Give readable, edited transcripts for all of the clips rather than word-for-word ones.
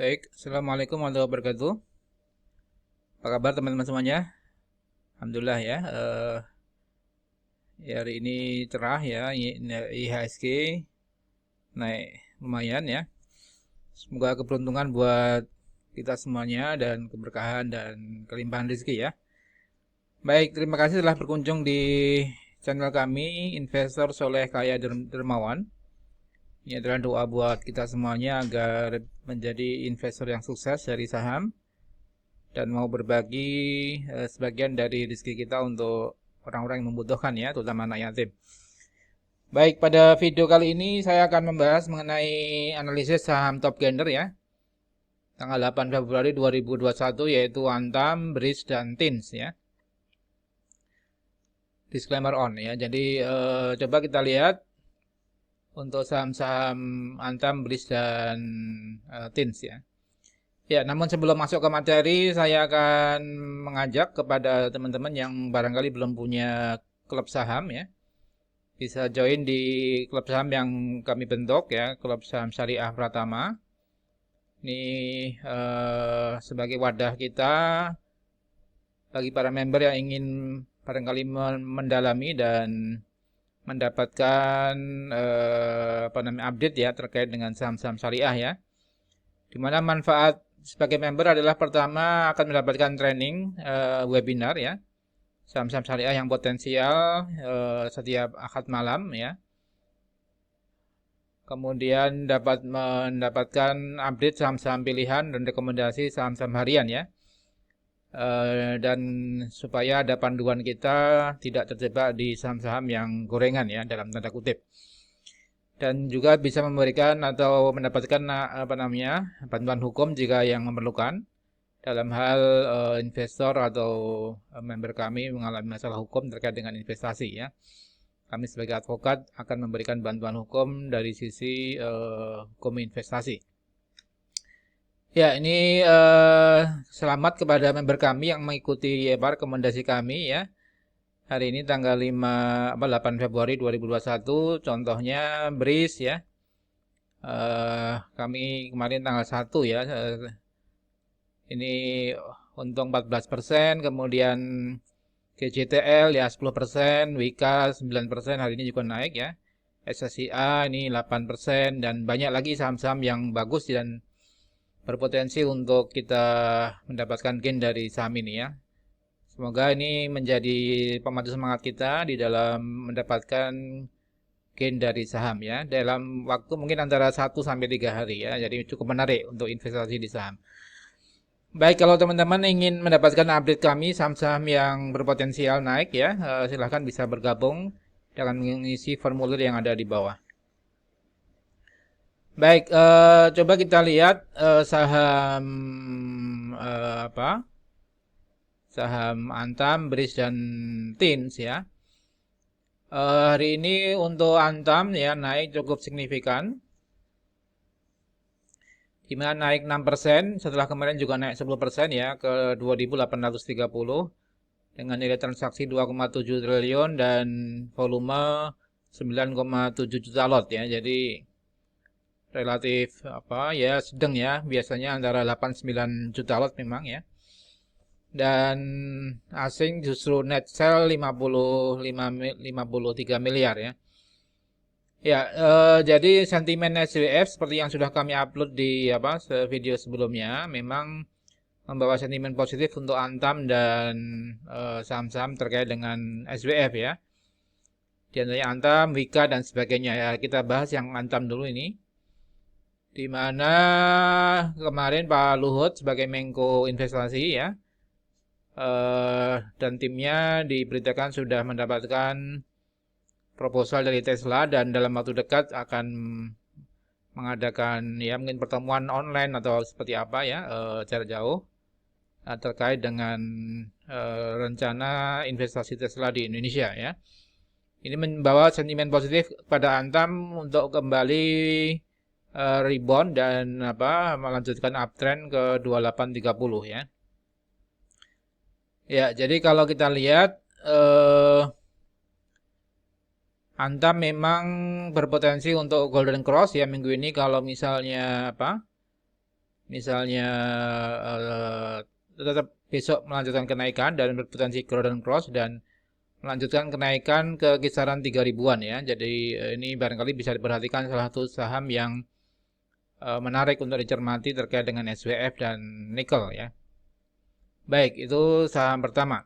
Baik, Assalamualaikum warahmatullahi wabarakatuh. Apa kabar teman-teman semuanya? Alhamdulillah ya. Hari ini cerah ya, IHSG naik lumayan ya. Semoga keberuntungan buat kita semuanya dan keberkahan dan kelimpahan rezeki ya. Baik, terima kasih telah berkunjung di channel kami Investor Soleh Kaya Dermawan. Ini adalah doa buat kita semuanya agar menjadi investor yang sukses dari saham dan mau berbagi sebagian dari rezeki kita untuk orang-orang yang membutuhkan ya, terutama anak yatim. Baik, pada video kali ini saya akan membahas mengenai analisis saham top gainer ya, tanggal 8 Februari 2021 yaitu Antam, BRIS, dan TINS ya. Disclaimer on ya. Jadi coba kita lihat untuk saham-saham Antam, BRIS, dan TINS ya. Ya, namun sebelum masuk ke materi, saya akan mengajak kepada teman-teman yang barangkali belum punya klub saham ya, bisa join di klub saham yang kami bentuk ya, klub saham Syariah Pratama. Ini sebagai wadah kita bagi para member yang ingin barangkali mendalami dan mendapatkan update ya terkait dengan saham-saham syariah ya. Di mana manfaat sebagai member adalah pertama akan mendapatkan training webinar ya, saham-saham syariah yang potensial setiap Ahad malam ya. Kemudian dapat mendapatkan update saham-saham pilihan dan rekomendasi saham-saham harian ya. Dan supaya ada panduan kita tidak terjebak di saham-saham yang gorengan ya dalam tanda kutip. Dan juga bisa memberikan atau mendapatkan bantuan hukum jika yang memerlukan dalam hal investor atau member kami mengalami masalah hukum terkait dengan investasi ya. Kami sebagai advokat akan memberikan bantuan hukum dari sisi hukum investasi. Ya, ini selamat kepada member kami yang mengikuti rekomendasi kami ya. Hari ini tanggal 8 Februari 2021, contohnya BRIS ya. Kami kemarin tanggal 1 ya. Ini untung 14%, kemudian GJTL ya 10%, Wika 9%, hari ini juga naik ya. SSIA ini 8% dan banyak lagi saham-saham yang bagus dan berpotensi untuk kita mendapatkan gain dari saham ini ya. Semoga ini menjadi pemandu semangat kita di dalam mendapatkan gain dari saham ya. Dalam waktu mungkin antara 1 sampai 3 hari ya. Jadi cukup menarik untuk investasi di saham. Baik, kalau teman-teman ingin mendapatkan update kami saham-saham yang berpotensial naik ya, silahkan bisa bergabung dengan mengisi formulir yang ada di bawah. Baik, coba kita lihat saham saham Antam, BRIS, dan TINS ya. Hari ini untuk Antam ya naik cukup signifikan, di mana naik 6% setelah kemarin juga naik 10% ya ke 2.830 dengan nilai transaksi 2,7 triliun dan volume 9,7 juta lot ya. Jadi relatif sedang ya, biasanya antara 8-9 juta lot memang ya. Dan asing justru net sell 53 miliar ya. Ya, jadi sentimen SWF seperti yang sudah kami upload di video sebelumnya memang membawa sentimen positif untuk Antam dan saham-saham terkait dengan SWF ya. Di antaranya Antam, Wika dan sebagainya ya. Kita bahas yang Antam dulu ini. Di mana kemarin Pak Luhut sebagai Menko Investasi ya dan timnya diberitakan sudah mendapatkan proposal dari Tesla dan dalam waktu dekat akan mengadakan ya mungkin pertemuan online atau seperti apa ya jarak jauh terkait dengan rencana investasi Tesla di Indonesia ya. Ini membawa sentimen positif pada Antam untuk kembali rebound dan melanjutkan uptrend ke 2830 ya. Ya, jadi kalau kita lihat Antam memang berpotensi untuk golden cross ya minggu ini kalau misalnya misalnya tetap besok melanjutkan kenaikan dan berpotensi golden cross dan melanjutkan kenaikan ke kisaran 3.000-an ya. Jadi ini barangkali bisa diperhatikan salah satu saham yang menarik untuk dicermati terkait dengan SWF dan nikel ya. Baik, itu saham pertama.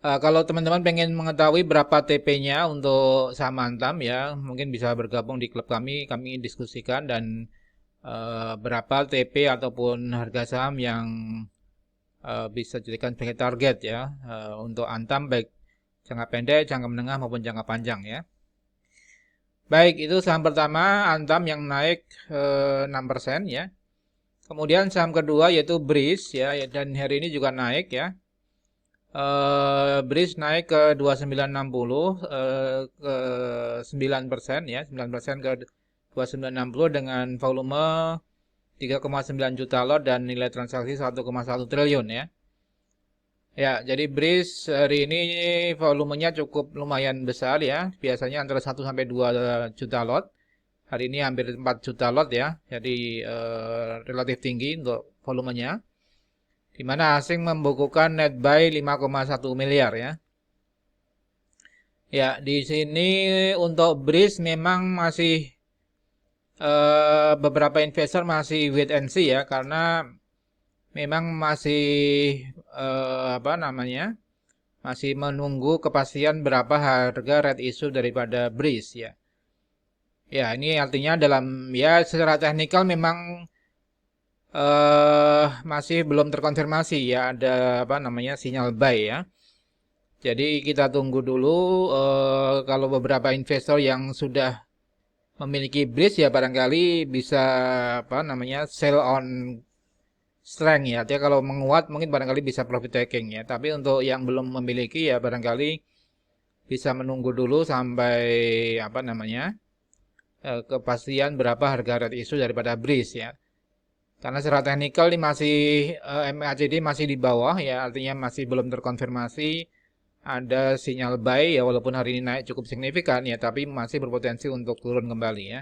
Kalau teman-teman pengen mengetahui berapa TP-nya untuk saham Antam ya, mungkin bisa bergabung di klub kami diskusikan dan berapa TP ataupun harga saham yang bisa dijadikan sebagai target ya untuk Antam baik jangka pendek, jangka menengah maupun jangka panjang ya. Baik, itu saham pertama Antam yang naik 6% ya. Kemudian saham kedua yaitu Breeze ya, dan hari ini juga naik ya. Breeze naik ke 2960 ke 9% ya, 9% ke 2960 dengan volume 3,9 juta lot dan nilai transaksi 1,1 triliun ya. Ya, jadi Breeze hari ini volumenya cukup lumayan besar ya. Biasanya antara 1 sampai 2 juta lot. Hari ini hampir 4 juta lot ya. Jadi relatif tinggi untuk volumenya. Di mana asing membukukan net buy 5,1 miliar ya. Ya, di sini untuk Breeze memang masih beberapa investor masih wait and see ya, karena memang masih masih menunggu kepastian berapa harga red issue daripada Breeze ya. Ya, ini artinya dalam ya secara teknikal memang masih belum terkonfirmasi ya ada sinyal buy ya. Jadi kita tunggu dulu kalau beberapa investor yang sudah memiliki Breeze ya barangkali bisa sell on strength ya. Artinya kalau menguat mungkin barangkali bisa profit taking ya. Tapi untuk yang belum memiliki ya barangkali bisa menunggu dulu sampai kepastian berapa harga red issue daripada Breeze ya. Karena secara teknikal ini masih MACD masih di bawah ya, artinya masih belum terkonfirmasi ada sinyal buy ya, walaupun hari ini naik cukup signifikan ya, tapi masih berpotensi untuk turun kembali ya.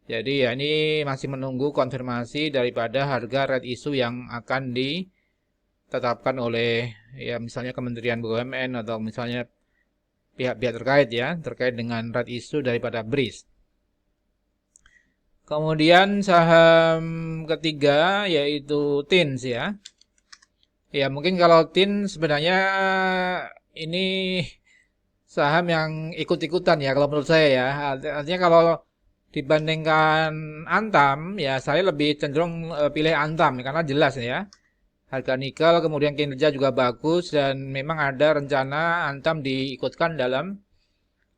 Jadi ya ini masih menunggu konfirmasi daripada harga red issue yang akan ditetapkan oleh ya misalnya Kementerian BUMN atau misalnya pihak-pihak terkait ya, terkait dengan red issue daripada Breeze. Kemudian saham ketiga yaitu TINS ya. Ya mungkin kalau TINS sebenarnya ini saham yang ikut-ikutan ya kalau menurut saya ya. Artinya kalau dibandingkan Antam ya saya lebih cenderung pilih Antam karena jelas ya. Harga nikel kemudian kinerja juga bagus dan memang ada rencana Antam diikutkan dalam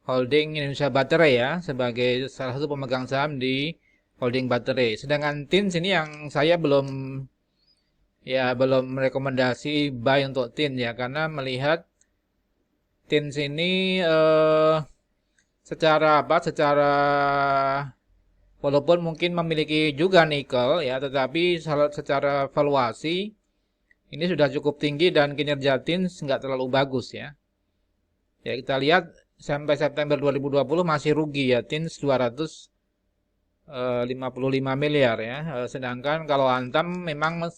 holding Indonesia Baterai ya sebagai salah satu pemegang saham di holding baterai. Sedangkan TINS ini yang saya belum merekomendasi buy untuk TINS ya karena melihat TINS ini secara walaupun mungkin memiliki juga nikel ya, tetapi secara valuasi ini sudah cukup tinggi dan kinerja TINS nggak terlalu bagus ya. Ya kita lihat sampai September 2020 masih rugi ya TINS 255 miliar ya. Sedangkan kalau Antam memang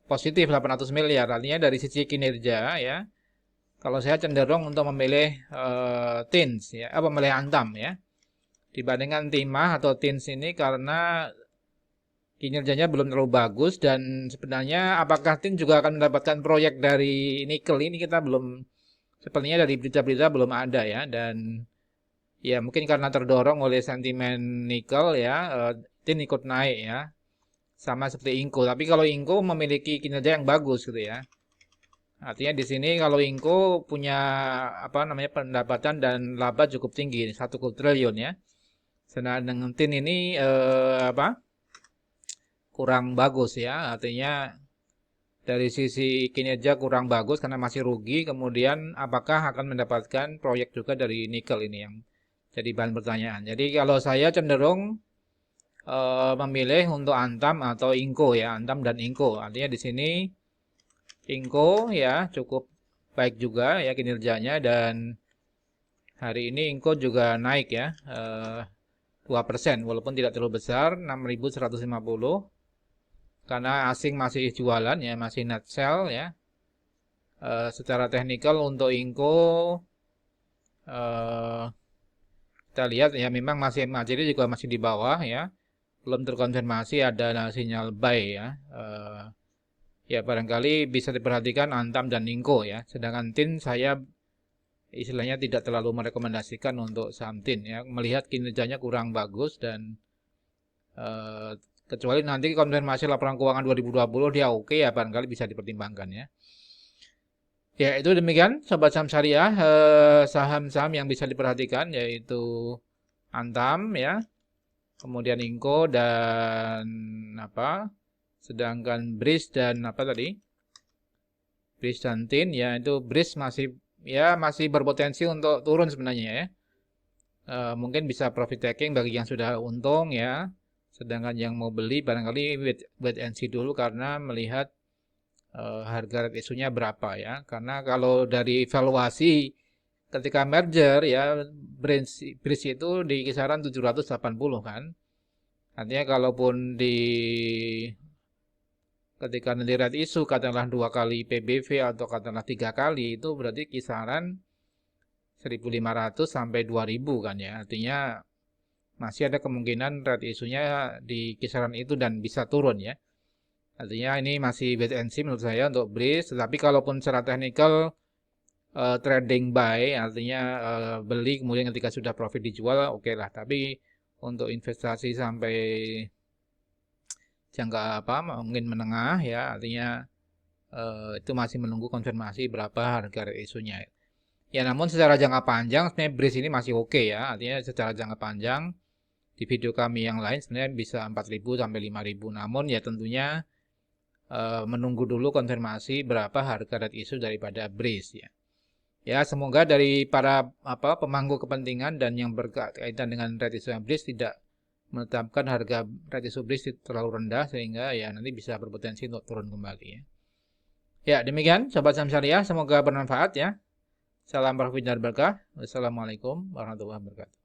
positif 800 miliar. Artinya dari sisi kinerja ya. Kalau saya cenderung untuk memilih TINS ya, memilih Antam ya. Dibandingkan Timah atau TINS ini karena kinerjanya belum terlalu bagus dan sebenarnya apakah TINS juga akan mendapatkan proyek dari nikel ini kita belum, sepertinya dari berita-berita belum ada ya, dan ya mungkin karena terdorong oleh sentimen nikel ya, TINS ikut naik ya. Sama seperti Inco, tapi kalau Inco memiliki kinerja yang bagus gitu ya. Artinya di sini kalau Inco punya pendapatan dan laba cukup tinggi, 1 triliun ya. Sedangkan dengan TIN ini kurang bagus ya. Artinya dari sisi kinerja kurang bagus karena masih rugi. Kemudian apakah akan mendapatkan proyek juga dari nikel ini yang jadi bahan pertanyaan. Jadi kalau saya cenderung memilih untuk Antam atau Inco ya, Antam dan Inco. Artinya di sini Inco ya cukup baik juga ya kinerjanya dan hari ini Inco juga naik ya. 2%, walaupun tidak terlalu besar, 6.150. Karena asing masih jualan ya, masih net sell ya. Secara teknikal untuk Inco eh, kita lihat ya memang masih materi juga masih di bawah ya. Belum terkonfirmasi ada sinyal buy ya. Ya barangkali bisa diperhatikan Antam dan Inco ya. Sedangkan TIN saya istilahnya tidak terlalu merekomendasikan untuk saham TIN ya. Melihat kinerjanya kurang bagus dan eh, kecuali nanti konfirmasi laporan keuangan 2020 dia oke ya barangkali bisa dipertimbangkan ya. Ya, itu demikian Sobat Saham Syariah, saham-saham yang bisa diperhatikan yaitu Antam ya, kemudian Inco dan apa? Sedangkan BRIS dan apa tadi? BRIS dan TIN ya itu BRIS masih berpotensi untuk turun sebenarnya ya. Mungkin bisa profit taking bagi yang sudah untung ya. Sedangkan yang mau beli barangkali wait and see dulu karena melihat harga red isunya berapa ya. Karena kalau dari valuasi ketika merger ya BRIS itu di kisaran 780 kan. Artinya kalaupun ketika nanti red issue katakanlah 2 kali PBV atau katakanlah 3 kali itu berarti kisaran 1.500 sampai 2.000 kan ya. Artinya masih ada kemungkinan red isunya di kisaran itu dan bisa turun ya. Artinya ini masih wait and see menurut saya untuk BRIS. Tetapi kalaupun secara teknikal trading buy artinya beli kemudian ketika sudah profit dijual oke lah. Tapi untuk investasi sampai jangka apa mungkin menengah ya artinya itu masih menunggu konfirmasi berapa harga isunya. Ya namun secara jangka panjang sebenarnya BRIS ini masih oke ya. Artinya secara jangka panjang di video kami yang lain sebenarnya bisa 4.000 sampai 5.000. Namun ya tentunya menunggu dulu konfirmasi berapa harga red issue daripada BRIS ya. Ya semoga dari para pemangku kepentingan dan yang berkaitan dengan red issue BRIS tidak menetapkan harga red issue BRIS terlalu rendah sehingga ya nanti bisa berpotensi untuk turun kembali ya. Ya demikian Sobat Saham Syariah, semoga bermanfaat ya. Salam profit dan berkah. Wassalamualaikum warahmatullahi wabarakatuh.